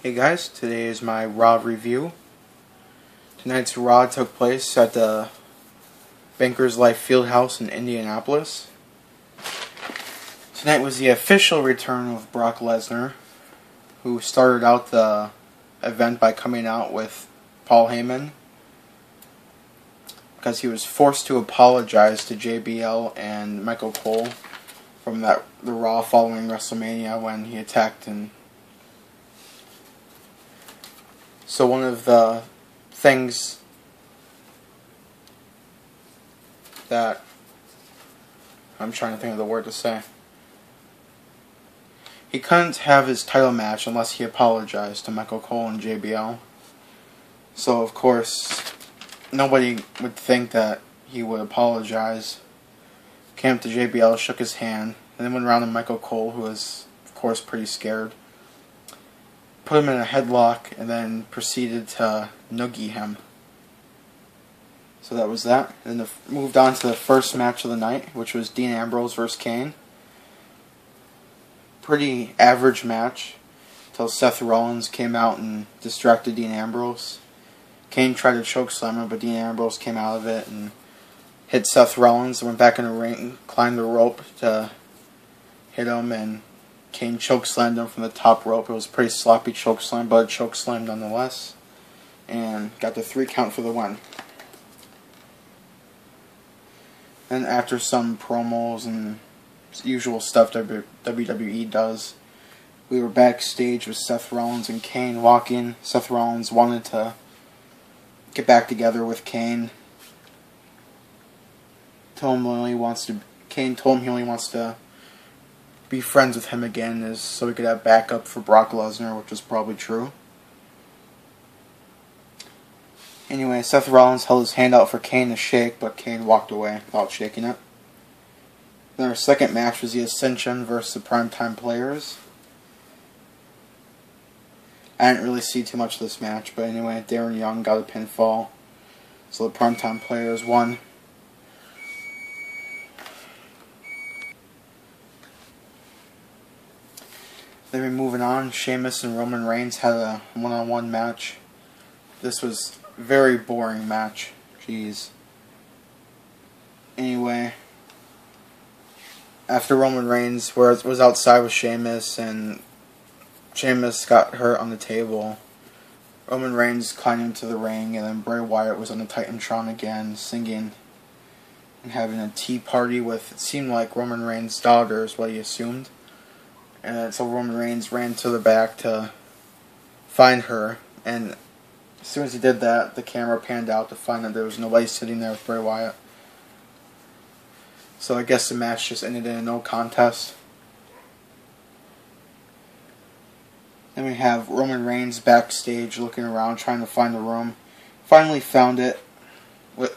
Hey guys, today is my Raw review. Tonight's Raw took place at the Bankers Life Fieldhouse in Indianapolis. Tonight was the official return of Brock Lesnar, who started out the event by coming out with Paul Heyman because he was forced to apologize to JBL and Michael Cole from the Raw following WrestleMania when he attacked and so one of the things that I'm trying to think of the word to say. He couldn't have his title match unless he apologized to Michael Cole and JBL. So of course, nobody would think that he would apologize. Came up to JBL, shook his hand, and then went around to Michael Cole, who was of course pretty scared. Put him in a headlock, and then proceeded to noogie him. So that was that. And then moved on to the first match of the night, which was Dean Ambrose vs. Kane. Pretty average match, until Seth Rollins came out and distracted Dean Ambrose. Kane tried to chokeslam him, but Dean Ambrose came out of it and hit Seth Rollins, went back in the ring, climbed the rope to hit him, and Kane chokeslammed him from the top rope. It was a pretty sloppy chokeslam, but a chokeslam nonetheless. And got the 3 count for the win. And after some promos and usual stuff WWE does, we were backstage with Seth Rollins and Kane walking. Seth Rollins wanted to get back together with Kane. Kane told him he only wants to be friends with him again so he could have backup for Brock Lesnar, which was probably true. Anyway, Seth Rollins held his hand out for Kane to shake, but Kane walked away without shaking it. Then our second match was the Ascension versus the Primetime Players. I didn't really see too much of this match, but anyway, Darren Young got a pinfall, so the Primetime Players won. Then we're moving on. Sheamus and Roman Reigns had a one-on-one match. This was a very boring match. Jeez. Anyway, after Roman Reigns was outside with Sheamus and Sheamus got hurt on the table, Roman Reigns climbed into the ring, and then Bray Wyatt was on the Titantron again, singing and having a tea party with, it seemed like, Roman Reigns' daughter is what he assumed. And so Roman Reigns ran to the back to find her, and as soon as he did that, the camera panned out to find that there was nobody sitting there with Bray Wyatt. So I guess the match just ended in a no contest. Then we have Roman Reigns backstage looking around trying to find the room. Finally found it. He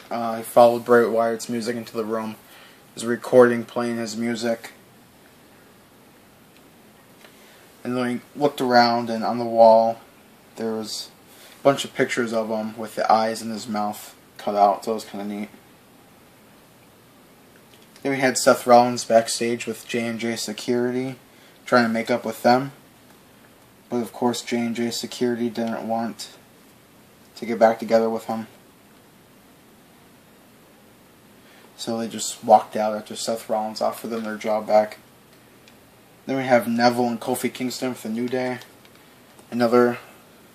followed Bray Wyatt's music into the room. He was recording, playing his music. And then he looked around, and on the wall there was a bunch of pictures of him with the eyes in his mouth cut out, so it was kind of neat. Then we had Seth Rollins backstage with J&J Security, trying to make up with them. But of course J&J Security didn't want to get back together with him. So they just walked out after Seth Rollins offered them their job back. Then we have Neville and Kofi Kingston for the New Day. Another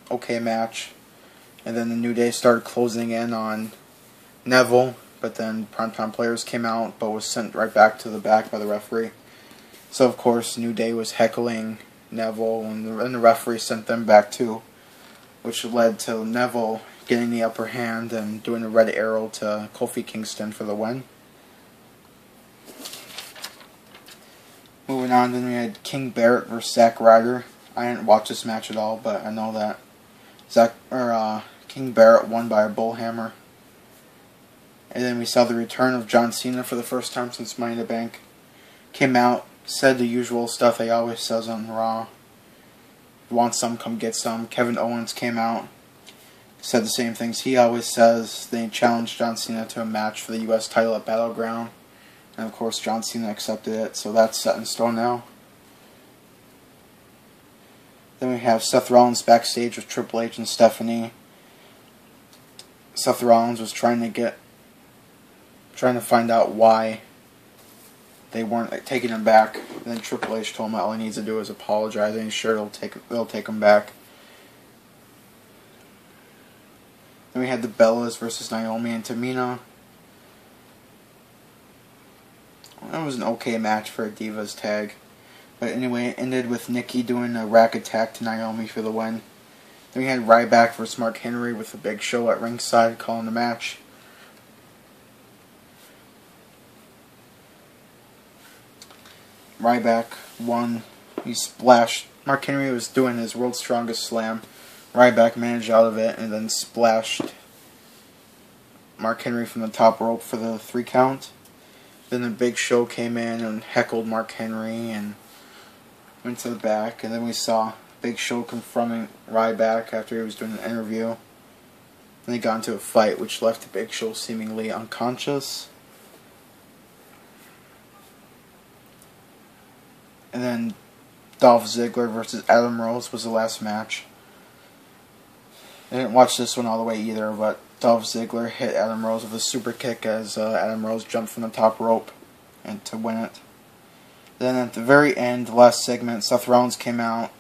okay match. And then the New Day started closing in on Neville, but then Primetime Players came out, but was sent right back to the back by the referee. So of course New Day was heckling Neville, and the referee sent them back too, which led to Neville getting the upper hand and doing a red arrow to Kofi Kingston for the win. Moving on, then we had King Barrett versus Zack Ryder. I didn't watch this match at all, but I know that King Barrett won by a bullhammer. And then we saw the return of John Cena for the first time since Money in the Bank. Came out, said the usual stuff he always says on Raw. If you want some, come get some. Kevin Owens came out, said the same things he always says. They challenged John Cena to a match for the U.S. title at Battleground. And of course John Cena accepted it, so that's set in stone now. Then we have Seth Rollins backstage with Triple H and Stephanie. Seth Rollins was trying to find out why they weren't taking him back. And then Triple H told him all he needs to do is apologize, and he's sure they'll take him back. Then we had the Bellas versus Naomi and Tamina. That was an okay match for a Divas tag. But anyway, it ended with Nikki doing a rack attack to Naomi for the win. Then we had Ryback versus Mark Henry with the Big Show at ringside calling the match. Ryback won. He splashed. Mark Henry was doing his World's Strongest Slam. Ryback managed out of it and then splashed Mark Henry from the top rope for the 3 count. Then the Big Show came in and heckled Mark Henry and went to the back. And then we saw Big Show confronting Ryback after he was doing an interview. And they got into a fight, which left the Big Show seemingly unconscious. And then Dolph Ziggler versus Adam Rose was the last match. I didn't watch this one all the way either, but Dolph Ziggler hit Adam Rose with a super kick as Adam Rose jumped from the top rope and to win it. Then at the very end, the last segment, Seth Rollins came out,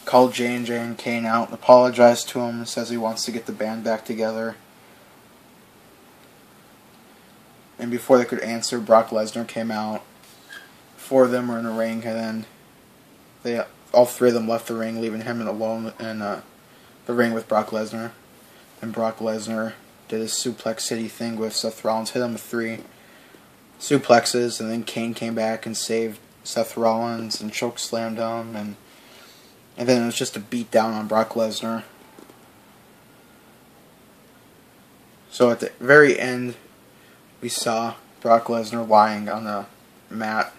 called J&J and Kane out, apologized to him, says he wants to get the band back together. And before they could answer, Brock Lesnar came out. 4 of them were in the ring, and then all 3 of them left the ring, leaving him alone in the ring with Brock Lesnar. And Brock Lesnar did his Suplex City thing with Seth Rollins, hit him with 3 suplexes, and then Kane came back and saved Seth Rollins and chokeslammed him, and then it was just a beat down on Brock Lesnar. So at the very end, we saw Brock Lesnar lying on the mat.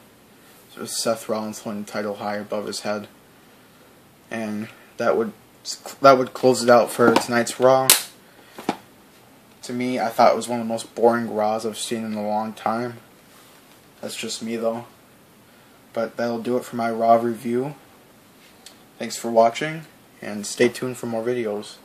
So it was Seth Rollins holding the title high above his head, and that would close it out for tonight's Raw. To me, I thought it was one of the most boring Raws I've seen in a long time. That's just me, though. But that'll do it for my Raw review. Thanks for watching, and stay tuned for more videos.